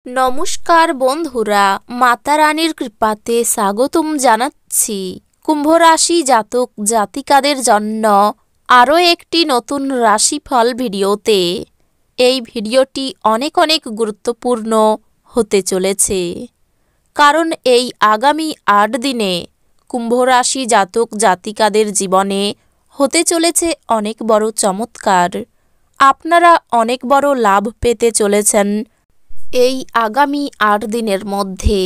নমস্কার বন্ধুরা, মাতা রানীর কৃপাতে স্বাগতম জানাচ্ছি কুম্ভ রাশি জাতক জাতিকাদের জন্য আরও একটি নতুন রাশিফল ভিডিওতে। এই ভিডিওটি অনেক গুরুত্বপূর্ণ হতে চলেছে, কারণ এই আগামী ৮ দিনে কুম্ভ রাশি জাতক জাতিকাদের জীবনে হতে চলেছে অনেক বড় চমৎকার। আপনারা অনেক বড় লাভ পেতে চলেছেন এই আগামী ৮ দিনের মধ্যে।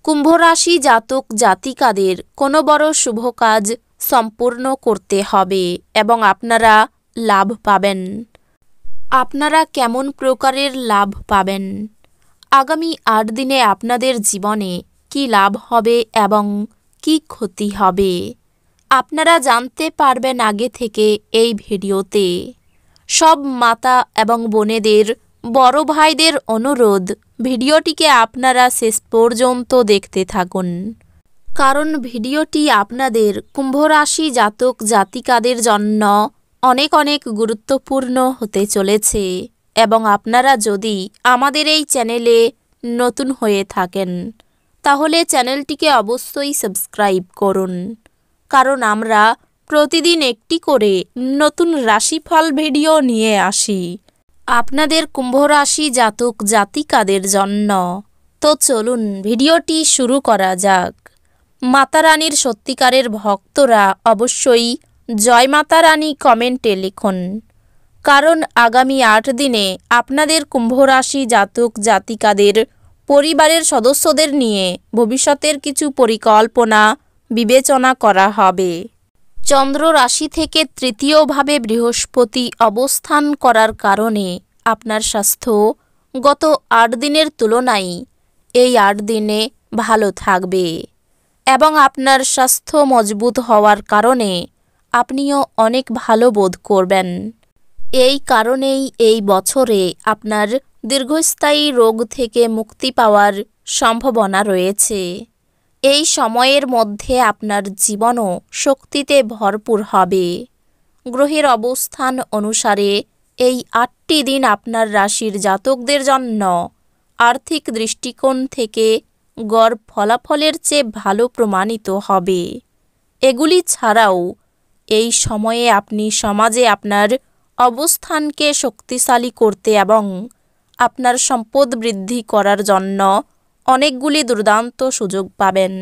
কুম্ভ রাশি জাতক জাতিকাদের কোনো বড় শুভ কাজ সম্পূর্ণ করতে হবে এবং আপনারা লাভ পাবেন। আপনারা কেমন প্রকারের লাভ পাবেন? আগামী ৮ দিনে আপনাদের জীবনে কি লাভ হবে এবং কি ক্ষতি হবে, আপনারা জানতে পারবেন আগে থেকে এই ভিডিওতে। সব মাতা এবং বোনেদের, বড় ভাইদের অনুরোধ, ভিডিওটিকে আপনারা শেষ পর্যন্ত দেখতে থাকুন, কারণ ভিডিওটি আপনাদের কুম্ভ রাশি জাতক জাতিকাদের জন্য অনেক গুরুত্বপূর্ণ হতে চলেছে। এবং আপনারা যদি আমাদের এই চ্যানেলে নতুন হয়ে থাকেন তাহলে চ্যানেলটিকে অবশ্যই সাবস্ক্রাইব করুন, কারণ আমরা প্রতিদিন একটি করে নতুন রাশিফল ভিডিও নিয়ে আসি আপনাদের কুম্ভ রাশি জাতক জাতিকাদের জন্য। তো চলুন ভিডিওটি শুরু করা যাক। মাতা রানীর সত্যিকারের ভক্তরা অবশ্যই জয় মাতা রানী কমেন্টে লিখুন, কারণ আগামী ৮ দিনে আপনাদের কুম্ভ রাশি জাতক জাতিকাদের পরিবারের সদস্যদের নিয়ে ভবিষ্যতের কিছু পরিকল্পনা বিবেচনা করা হবে। চন্দ্র রাশি থেকে তৃতীয়ভাবে বৃহস্পতি অবস্থান করার কারণে আপনার স্বাস্থ্য গত ৮ দিনের তুলনায় এই ৮ দিনে ভালো থাকবে এবং আপনার স্বাস্থ্য মজবুত হওয়ার কারণে আপনিও অনেক ভালো বোধ করবেন। এই কারণেই এই বছরে আপনার দীর্ঘস্থায়ী রোগ থেকে মুক্তি পাওয়ার সম্ভাবনা রয়েছে। এই সময়ের মধ্যে আপনার জীবনও শক্তিতে ভরপুর হবে। গ্রহের অবস্থান অনুসারে এই ৮টি দিন আপনার রাশির জাতকদের জন্য আর্থিক দৃষ্টিকোণ থেকে গড় ফলাফলের চেয়ে ভালো প্রমাণিত হবে। এগুলি ছাড়াও এই সময়ে আপনি সমাজে আপনার অবস্থানকে শক্তিশালী করতে এবং আপনার সম্পদ বৃদ্ধি করার জন্য অনেকগুলি দুর্দান্ত সুযোগ পাবেন।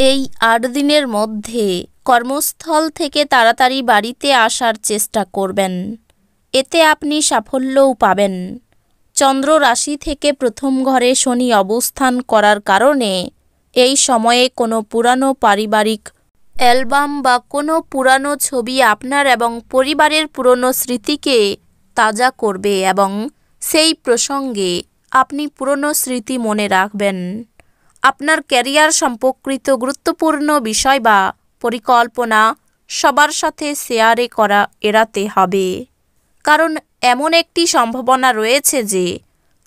এই ৮ দিনের মধ্যে কর্মস্থল থেকে তাড়াতাড়ি বাড়িতে আসার চেষ্টা করবেন, এতে আপনি সাফল্যও পাবেন। চন্দ্র রাশি থেকে প্রথম ঘরে শনি অবস্থান করার কারণে এই সময়ে কোনো পুরানো পারিবারিক অ্যালবাম বা কোনো পুরানো ছবি আপনার এবং পরিবারের পুরনো স্মৃতিকে তাজা করবে এবং সেই প্রসঙ্গে আপনি পুরনো স্মৃতি মনে রাখবেন। আপনার ক্যারিয়ার সম্পর্কিত গুরুত্বপূর্ণ বিষয় বা পরিকল্পনা সবার সাথে শেয়ারে করা এড়াতে হবে, কারণ এমন একটি সম্ভাবনা রয়েছে যে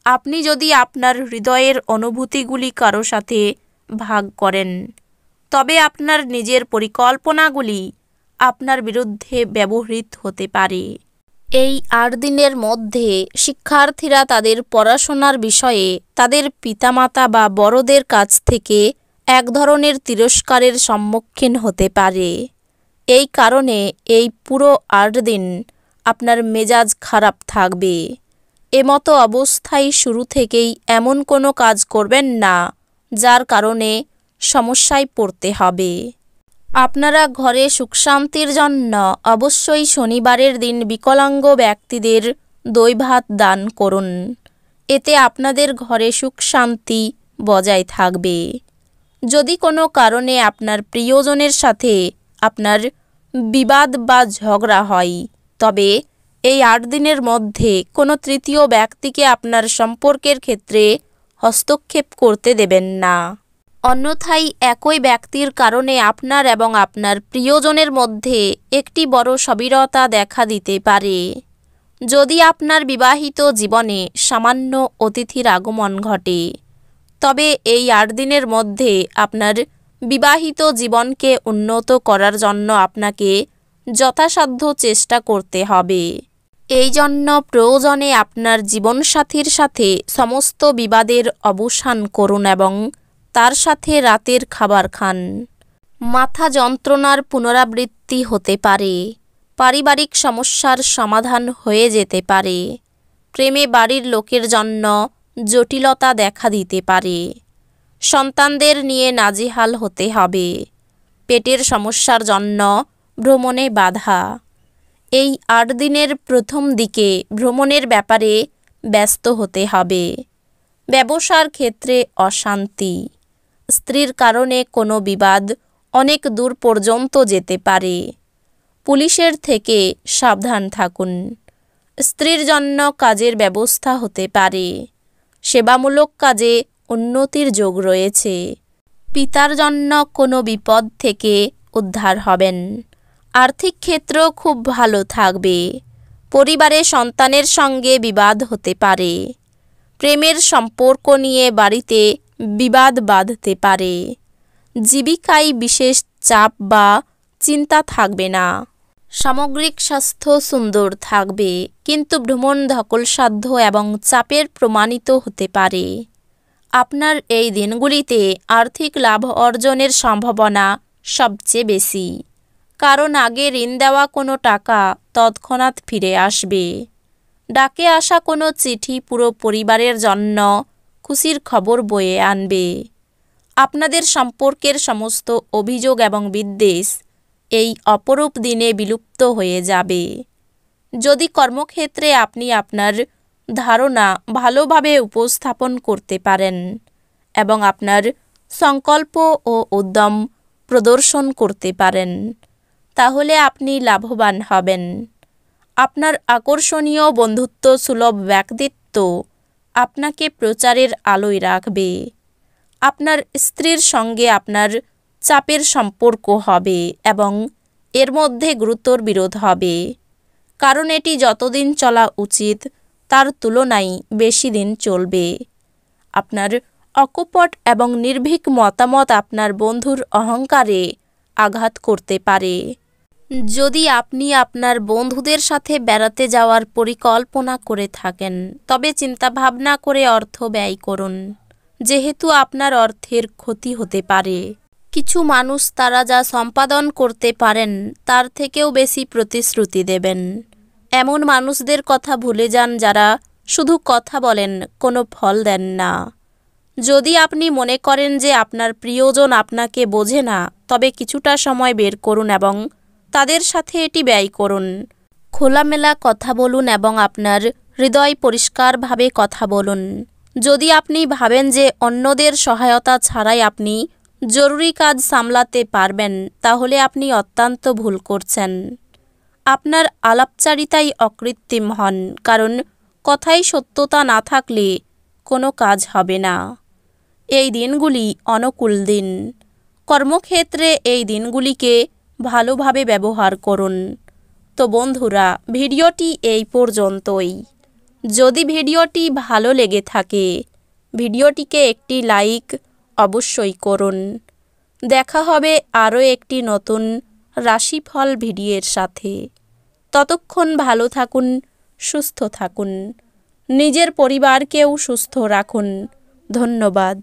আপনি যদি আপনার হৃদয়ের অনুভূতিগুলি কারো সাথে ভাগ করেন তবে আপনার নিজের পরিকল্পনাগুলি আপনার বিরুদ্ধে ব্যবহৃত হতে পারে। এই ৮ দিনের মধ্যে শিক্ষার্থীরা তাদের পড়াশোনার বিষয়ে তাদের পিতামাতা বা বড়দের কাছ থেকে এক ধরনের তিরস্কারের সম্মুখীন হতে পারে। এই কারণে এই পুরো ৮ দিন আপনার মেজাজ খারাপ থাকবে। এমতো অবস্থায় শুরু থেকেই এমন কোনো কাজ করবেন না যার কারণে সমস্যায় পড়তে হবে। আপনারা ঘরে সুখ শান্তির জন্য অবশ্যই শনিবারের দিন বিকলাঙ্গ ব্যক্তিদের দই ভাত দান করুন, এতে আপনাদের ঘরে সুখ শান্তি বজায় থাকবে। যদি কোনো কারণে আপনার প্রিয়জনের সাথে আপনার বিবাদ বা ঝগড়া হয় তবে এই ৮ দিনের মধ্যে কোনো তৃতীয় ব্যক্তিকে আপনার সম্পর্কের ক্ষেত্রে হস্তক্ষেপ করতে দেবেন না, অন্যথায় একই ব্যক্তির কারণে আপনার এবং আপনার প্রিয়জনের মধ্যে একটি বড় অস্থিরতা দেখা দিতে পারে। যদি আপনার বিবাহিত জীবনে সামান্য অতিথির আগমন ঘটে তবে এই ৮ দিনের মধ্যে আপনার বিবাহিত জীবনকে উন্নত করার জন্য আপনাকে যথাসাধ্য চেষ্টা করতে হবে। এই জন্য প্রয়োজনে আপনার জীবনসাথীর সাথে সমস্ত বিবাদের অবসান করুন এবং তার সাথে রাতের খাবার খান। মাথা যন্ত্রণার পুনরাবৃত্তি হতে পারে। পারিবারিক সমস্যার সমাধান হয়ে যেতে পারে। প্রেমে বাড়ির লোকের জন্য জটিলতা দেখা দিতে পারে। সন্তানদের নিয়ে নাজেহাল হতে হবে। পেটের সমস্যার জন্য ভ্রমণে বাধা। এই ৮ দিনের প্রথম দিকে ভ্রমণের ব্যাপারে ব্যস্ত হতে হবে। ব্যবসার ক্ষেত্রে অশান্তি। স্ত্রীর কারণে কোনো বিবাদ অনেক দূর পর্যন্ত যেতে পারে। পুলিশের থেকে সাবধান থাকুন। স্ত্রীর জন্য কাজের ব্যবস্থা হতে পারে। সেবামূলক কাজে উন্নতির যোগ রয়েছে। পিতার জন্য কোনো বিপদ থেকে উদ্ধার হবেন। আর্থিক ক্ষেত্র খুব ভালো থাকবে। পরিবারে সন্তানের সঙ্গে বিবাদ হতে পারে। প্রেমের সম্পর্ক নিয়ে বাড়িতে বিবাদ বাঁধতে পারে। জীবিকায় বিশেষ চাপ বা চিন্তা থাকবে না। সামগ্রিক স্বাস্থ্য সুন্দর থাকবে, কিন্তু ভ্রমণ ধকলসাধ্য এবং চাপের প্রমাণিত হতে পারে। আপনার এই দিনগুলিতে আর্থিক লাভ অর্জনের সম্ভাবনা সবচেয়ে বেশি, কারণ আগে ঋণ দেওয়া কোনো টাকা তৎক্ষণাৎ ফিরে আসবে। ডাকে আসা কোনো চিঠি পুরো পরিবারের জন্য খুশির খবর বয়ে আনবে। আপনাদের সম্পর্কের সমস্ত অভিযোগ এবং বিদ্বেষ এই অপরূপ দিনে বিলুপ্ত হয়ে যাবে। যদি কর্মক্ষেত্রে আপনি আপনার ধারণা ভালোভাবে উপস্থাপন করতে পারেন এবং আপনার সংকল্প ও উদ্যম প্রদর্শন করতে পারেন, তাহলে আপনি লাভবান হবেন। আপনার আকর্ষণীয় বন্ধুত্ব সুলভ ব্যক্তিত্ব আপনাকে প্রচারের আলোয় রাখবে। আপনার স্ত্রীর সঙ্গে আপনার চাপের সম্পর্ক হবে এবং এর মধ্যে গুরুতর বিরোধ হবে, কারণ এটি যতদিন চলা উচিত তার তুলনায় বেশি দিন চলবে। আপনার অকপট এবং নির্ভীক মতামত আপনার বন্ধুর অহংকারে আঘাত করতে পারে। যদি আপনি আপনার বন্ধুদের সাথে বেড়াতে যাওয়ার পরিকল্পনা করে থাকেন, তবে চিন্তাভাবনা করে অর্থ ব্যয় করুন, যেহেতু আপনার অর্থের ক্ষতি হতে পারে। কিছু মানুষ তারা যা সম্পাদন করতে পারেন তার থেকেও বেশি প্রতিশ্রুতি দেবেন। এমন মানুষদের কথা ভুলে যান যারা শুধু কথা বলেন, কোনো ফল দেন না। যদি আপনি মনে করেন যে আপনার প্রিয়জন আপনাকে বোঝে না, তবে কিছুটা সময় বের করুন এবং তাদের সাথে এটি ব্যয় করুন। খোলামেলা কথা বলুন এবং আপনার হৃদয় পরিষ্কারভাবে কথা বলুন। যদি আপনি ভাবেন যে অন্যদের সহায়তা ছাড়াই আপনি জরুরি কাজ সামলাতে পারবেন, তাহলে আপনি অত্যন্ত ভুল করছেন। আপনার আলাপচারিতাই অকৃত্রিম হন, কারণ কথায় সত্যতা না থাকলে কোনো কাজ হবে না। এই দিনগুলি অনুকূল দিন। কর্মক্ষেত্রে এই দিনগুলিকে ভালোভাবে ব্যবহার করুন। তো বন্ধুরা, ভিডিওটি এই পর্যন্তই। যদি ভিডিওটি ভালো লেগে থাকে, ভিডিওটিকে একটি লাইক অবশ্যই করুন। দেখা হবে আরও একটি নতুন রাশিফল ভিডিওর সাথে। ততক্ষণ ভালো থাকুন, সুস্থ থাকুন, নিজের পরিবারকেও সুস্থ রাখুন। ধন্যবাদ।